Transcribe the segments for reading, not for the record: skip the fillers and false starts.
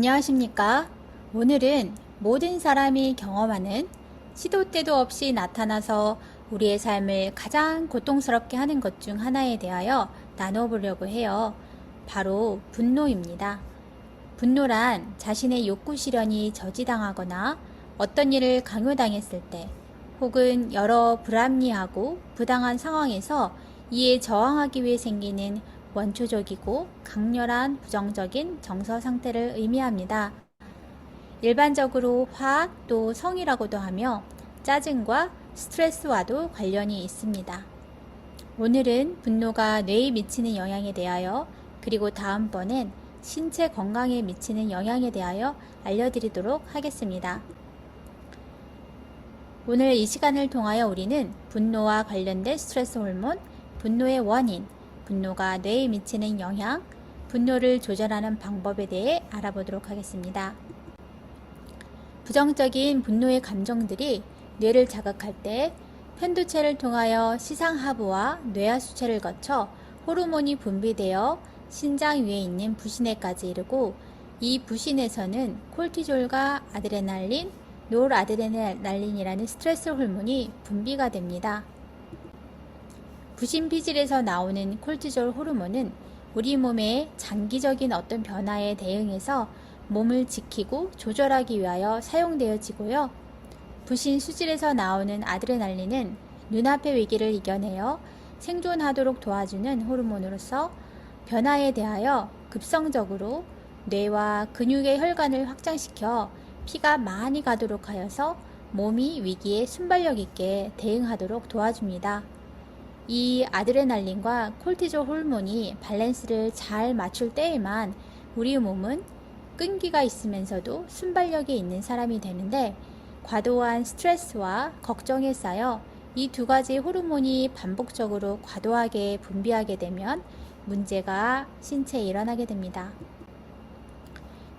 안녕하십니까? 오늘은 모든 사람이 경험하는 시도 때도 없이 나타나서 우리의 삶을 가장 고통스럽게 하는 것 중 하나에 대하여 나눠보려고 해요. 바로 분노입니다. 분노란 자신의 욕구 실현이 저지당하거나 어떤 일을 강요당했을 때 혹은 여러 불합리하고 부당한 상황에서 이에 저항하기 위해 생기는 원초적이고 강렬한 부정적인 정서 상태를 의미합니다. 일반적으로 화학 또 성이라고도 하며 짜증과 스트레스와도 관련이 있습니다. 오늘은 분노가 뇌에 미치는 영향에 대하여 그리고 다음번엔 신체 건강에 미치는 영향에 대하여 알려드리도록 하겠습니다. 오늘 이 시간을 통하여 우리는 분노와 관련된 스트레스 호르몬, 분노의 원인, 분노가 뇌에 미치는 영향, 분노를 조절하는 방법에 대해 알아보도록 하겠습니다. 부정적인 분노의 감정들이 뇌를 자극할 때 편두체를 통하여 시상하부와 뇌하수체를 거쳐 호르몬이 분비되어 신장 위에 있는 부신에까지 이르고 이 부신에서는 콜티졸과 아드레날린, 노르아드레날린이라는 스트레스 호르몬이 분비가 됩니다. 부신 피질에서 나오는 콜티졸 호르몬은 우리 몸의 장기적인 어떤 변화에 대응해서 몸을 지키고 조절하기 위하여 사용되어지고요. 부신 수질에서 나오는 아드레날린은 눈앞의 위기를 이겨내어 생존하도록 도와주는 호르몬으로서 변화에 대하여 급성적으로 뇌와 근육의 혈관을 확장시켜 피가 많이 가도록 하여서 몸이 위기에 순발력 있게 대응하도록 도와줍니다. 이 아드레날린과 콜티졸 호르몬이 밸런스를 잘 맞출 때에만 우리 몸은 끈기가 있으면서도 순발력이 있는 사람이 되는데 과도한 스트레스와 걱정에 쌓여 이 두 가지 호르몬이 반복적으로 과도하게 분비하게 되면 문제가 신체에 일어나게 됩니다.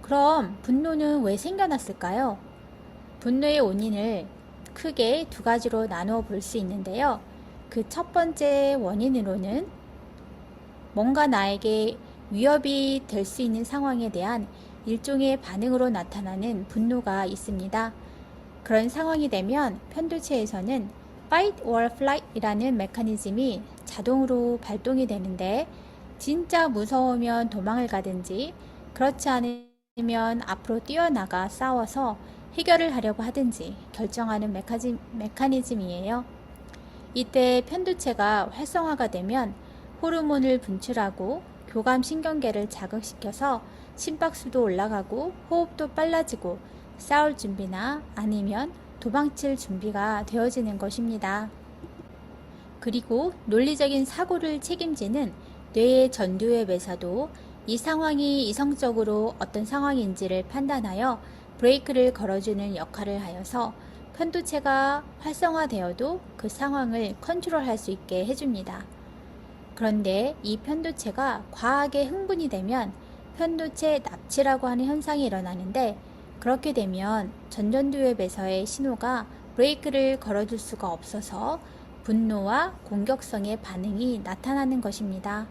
그럼 분노는 왜 생겨났을까요? 분노의 원인을 크게 두 가지로 나누어 볼 수 있는데요. 그 첫 번째 원인으로는 뭔가 나에게 위협이 될 수 있는 상황에 대한 일종의 반응으로 나타나는 분노가 있습니다. 그런 상황이 되면 편두체에서는 Fight or Flight 이라는 메커니즘이 자동으로 발동이 되는데 진짜 무서우면 도망을 가든지 그렇지 않으면 앞으로 뛰어나가 싸워서 해결을 하려고 하든지 결정하는 메커니즘이에요. 이때 편두체가 활성화가 되면 호르몬을 분출하고 교감신경계를 자극시켜서 심박수도 올라가고 호흡도 빨라지고 싸울 준비나 아니면 도망칠 준비가 되어지는 것입니다. 그리고 논리적인 사고를 책임지는 뇌의 전두엽에서도 이 상황이 이성적으로 어떤 상황인지를 판단하여 브레이크를 걸어주는 역할을 하여서 편두체가 활성화되어도 그 상황을 컨트롤할 수 있게 해줍니다. 그런데 이 편두체가 과하게 흥분이 되면 편두체 납치라고 하는 현상이 일어나는데 그렇게 되면 전전두엽에서의 신호가 브레이크를 걸어줄 수가 없어서 분노와 공격성의 반응이 나타나는 것입니다.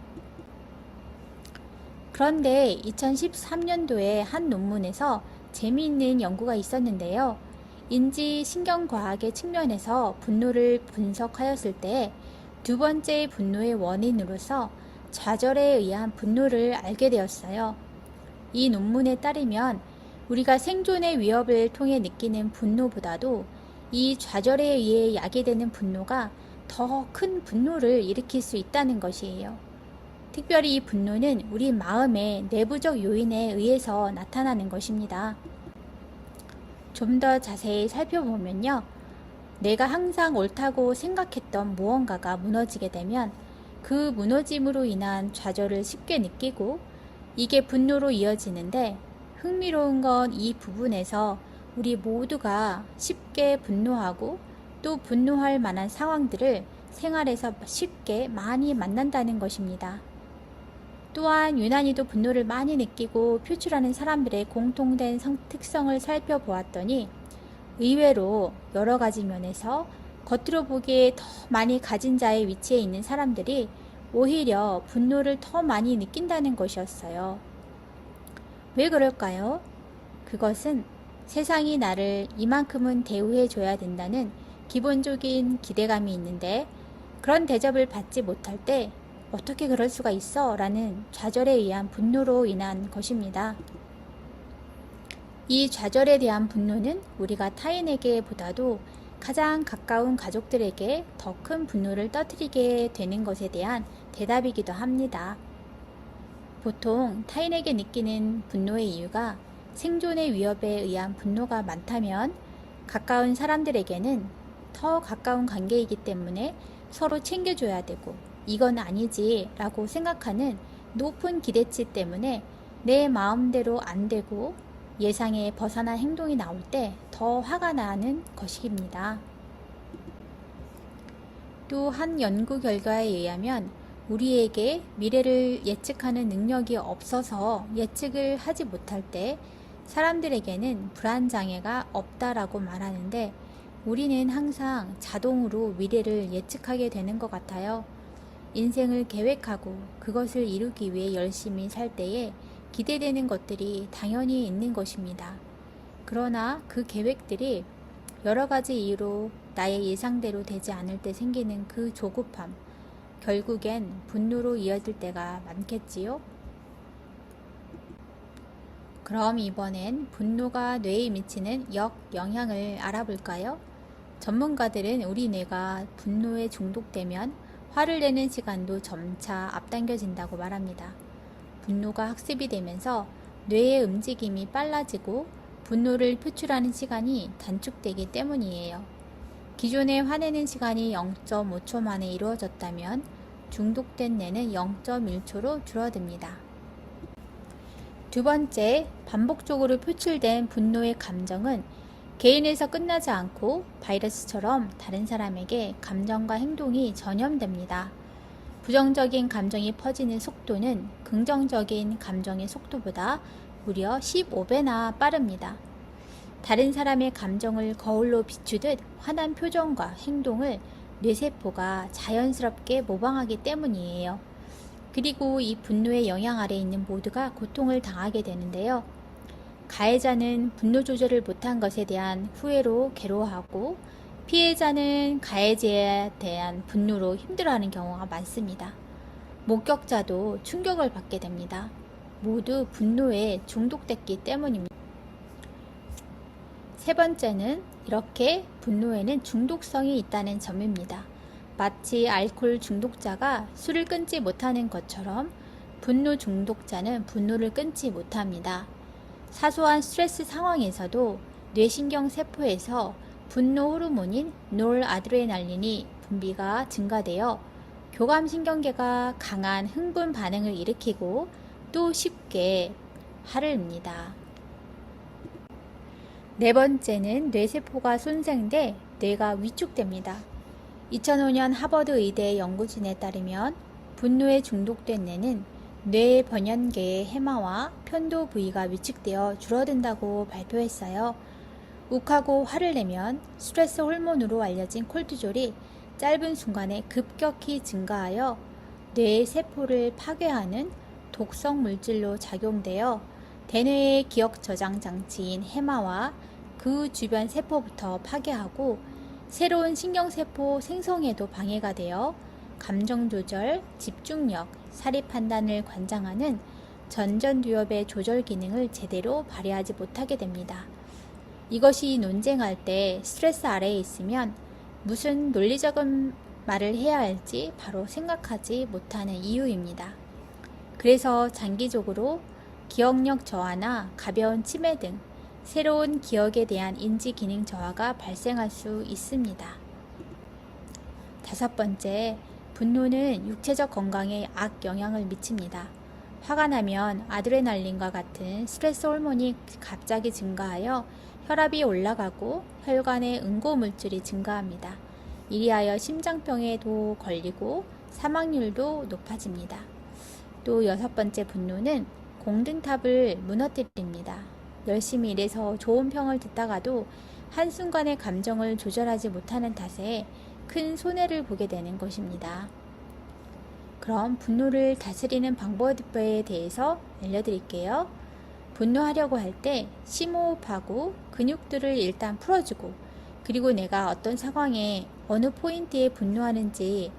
그런데 2013년도에 한 논문에서 재미있는 연구가 있었는데요. 인지신경과학의 측면에서 분노를 분석하였을 때 두 번째 분노의 원인으로서 좌절에 의한 분노를 알게 되었어요. 이 논문에 따르면 우리가 생존의 위협을 통해 느끼는 분노보다도 이 좌절에 의해 야기되는 분노가 더 큰 분노를 일으킬 수 있다는 것이에요. 특별히 이 분노는 우리 마음의 내부적 요인에 의해서 나타나는 것입니다. 좀 더 자세히 살펴보면요. 내가 항상 옳다고 생각했던 무언가가 무너지게 되면 그 무너짐으로 인한 좌절을 쉽게 느끼고 이게 분노로 이어지는데 흥미로운 건 이 부분에서 우리 모두가 쉽게 분노하고 또 분노할 만한 상황들을 생활에서 쉽게 많이 만난다는 것입니다. 또한 유난히도 분노를 많이 느끼고 표출하는 사람들의 공통된 특성을 살펴보았더니 의외로 여러 가지 면에서 겉으로 보기에 더 많이 가진 자의 위치에 있는 사람들이 오히려 분노를 더 많이 느낀다는 것이었어요. 왜 그럴까요? 그것은 세상이 나를 이만큼은 대우해 줘야 된다는 기본적인 기대감이 있는데 그런 대접을 받지 못할 때 어떻게 그럴 수가 있어? 라는 좌절에 의한 분노로 인한 것입니다. 이 좌절에 대한 분노는 우리가 타인에게 보다도 가장 가까운 가족들에게 더 큰 분노를 떠뜨리게 되는 것에 대한 대답이기도 합니다. 보통 타인에게 느끼는 분노의 이유가 생존의 위협에 의한 분노가 많다면 가까운 사람들에게는 더 가까운 관계이기 때문에 서로 챙겨줘야 되고 이건 아니지 라고 생각하는 높은 기대치 때문에 내 마음대로 안 되고 예상에 벗어난 행동이 나올 때 더 화가 나는 것입니다. 또 한 연구 결과에 의하면 우리에게 미래를 예측하는 능력이 없어서 예측을 하지 못할 때 사람들에게는 불안장애가 없다라고 말하는데 우리는 항상 자동으로 미래를 예측하게 되는 것 같아요. 인생을 계획하고 그것을 이루기 위해 열심히 살 때에 기대되는 것들이 당연히 있는 것입니다. 그러나 그 계획들이 여러 가지 이유로 나의 예상대로 되지 않을 때 생기는 그 조급함, 결국엔 분노로 이어질 때가 많겠지요? 그럼 이번엔 분노가 뇌에 미치는 역영향을 알아볼까요? 전문가들은 우리 뇌가 분노에 중독되면 화를 내는 시간도 점차 앞당겨진다고 말합니다. 분노가 학습이 되면서 뇌의 움직임이 빨라지고 분노를 표출하는 시간이 단축되기 때문이에요. 기존에 화내는 시간이 0.5초 만에 이루어졌다면 중독된 뇌는 0.1초로 줄어듭니다. 두 번째, 반복적으로 표출된 분노의 감정은 개인에서 끝나지 않고 바이러스처럼 다른 사람에게 감정과 행동이 전염됩니다. 부정적인 감정이 퍼지는 속도는 긍정적인 감정의 속도보다 무려 15배나 빠릅니다. 다른 사람의 감정을 거울로 비추듯 환한 표정과 행동을 뇌세포가 자연스럽게 모방하기 때문이에요. 그리고 이 분노의 영향 아래 있는 모두가 고통을 당하게 되는데요. 가해자는 분노 조절을 못한 것에 대한 후회로 괴로워하고 피해자는 가해자에 대한 분노로 힘들어하는 경우가 많습니다. 목격자도 충격을 받게 됩니다. 모두 분노에 중독됐기 때문입니다. 세 번째는 이렇게 분노에는 중독성이 있다는 점입니다. 마치 알코올 중독자가 술을 끊지 못하는 것처럼 분노 중독자는 분노를 끊지 못합니다. 사소한 스트레스 상황에서도 뇌신경 세포에서 분노 호르몬인 노르아드레날린이 분비가 증가되어 교감신경계가 강한 흥분 반응을 일으키고 또 쉽게 화를 냅니다. 네 번째는 뇌세포가 손상돼 뇌가 위축됩니다. 2005년 하버드 의대 연구진에 따르면 분노에 중독된 뇌는 뇌 변연계의 해마와 편도 부위가 위축되어 줄어든다고 발표했어요. 욱하고 화를 내면 스트레스 호르몬으로 알려진 콜티졸이 짧은 순간에 급격히 증가하여 뇌의 세포를 파괴하는 독성 물질로 작용되어 대뇌의 기억 저장 장치인 해마와 그 주변 세포부터 파괴하고 새로운 신경세포 생성에도 방해가 되어 감정 조절, 집중력, 사리 판단을 관장하는 전전두엽의 조절 기능을 제대로 발휘하지 못하게 됩니다. 이것이 논쟁할 때 스트레스 아래에 있으면 무슨 논리적인 말을 해야 할지 바로 생각하지 못하는 이유입니다. 그래서 장기적으로 기억력 저하나 가벼운 치매 등 새로운 기억에 대한 인지 기능 저하가 발생할 수 있습니다. 다섯 번째, 분노는 육체적 건강에 악영향을 미칩니다. 화가 나면 아드레날린과 같은 스트레스 호르몬이 갑자기 증가하여 혈압이 올라가고 혈관의 응고물질이 증가합니다. 이리하여 심장병에도 걸리고 사망률도 높아집니다. 또 여섯 번째 분노는 공든탑을 무너뜨립니다. 열심히 일해서 좋은 평을 듣다가도 한순간의 감정을 조절하지 못하는 탓에 큰 손해를 보게 되는 것입니다. 그럼 분노를 다스리는 방법에 대해서 알려드릴게요. 분노하려고 할 때 심호흡하고 근육들을 일단 풀어주고, 그리고 내가 어떤 상황에 어느 포인트에 분노하는지,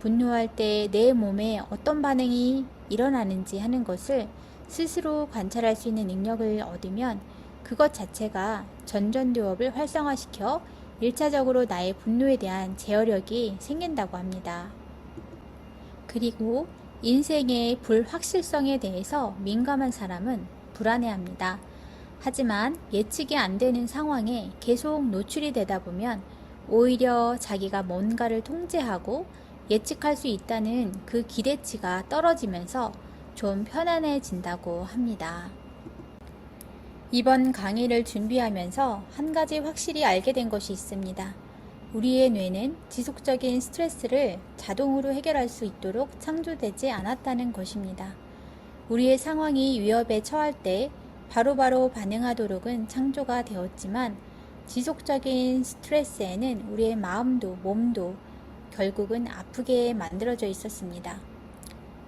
분노할 때 내 몸에 어떤 반응이 일어나는지 하는 것을 스스로 관찰할 수 있는 능력을 얻으면 그것 자체가 전전두엽을 활성화시켜 1차적으로 나의 분노에 대한 제어력이 생긴다고 합니다. 그리고 인생의 불확실성에 대해서 민감한 사람은 불안해합니다. 하지만 예측이 안 되는 상황에 계속 노출이 되다 보면 오히려 자기가 뭔가를 통제하고 예측할 수 있다는 그 기대치가 떨어지면서 좀 편안해진다고 합니다. 이번 강의를 준비하면서 한 가지 확실히 알게 된 것이 있습니다. 우리의 뇌는 지속적인 스트레스를 자동으로 해결할 수 있도록 창조되지 않았다는 것입니다. 우리의 상황이 위협에 처할 때 바로바로 반응하도록은 창조가 되었지만 지속적인 스트레스에는 우리의 마음도 몸도 결국은 아프게 만들어져 있었습니다.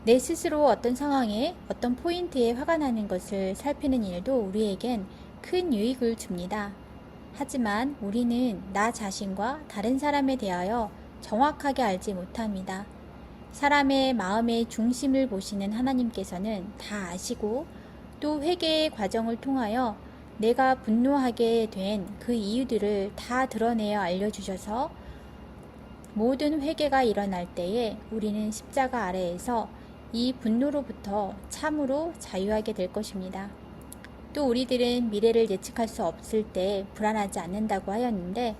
내 스스로 어떤 상황에 어떤 포인트에 화가 나는 것을 살피는 일도 우리에겐 큰 유익을 줍니다. 하지만 우리는 나 자신과 다른 사람에 대하여 정확하게 알지 못합니다. 사람의 마음의 중심을 보시는 하나님께서는 다 아시고 또 회개의 과정을 통하여 내가 분노하게 된 그 이유들을 다 드러내어 알려주셔서 모든 회개가 일어날 때에 우리는 십자가 아래에서 이 분노로부터 참으로 자유하게 될 것입니다. 또 우리들은 미래를 예측할 수 없을 때 불안하지 않는다고 하였는데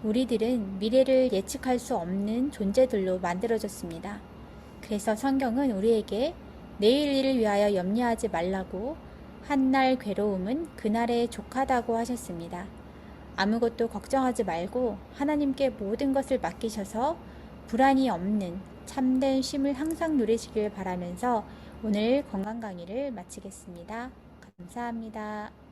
우리들은 미래를 예측할 수 없는 존재들로 만들어졌습니다. 그래서 성경은 우리에게 내일 일을 위하여 염려하지 말라고 한날 괴로움은 그날에 족하다고 하셨습니다. 아무것도 걱정하지 말고 하나님께 모든 것을 맡기셔서 불안이 없는 참된 쉼을 항상 누리시길 바라면서 오늘 건강 강의를 마치겠습니다. 감사합니다.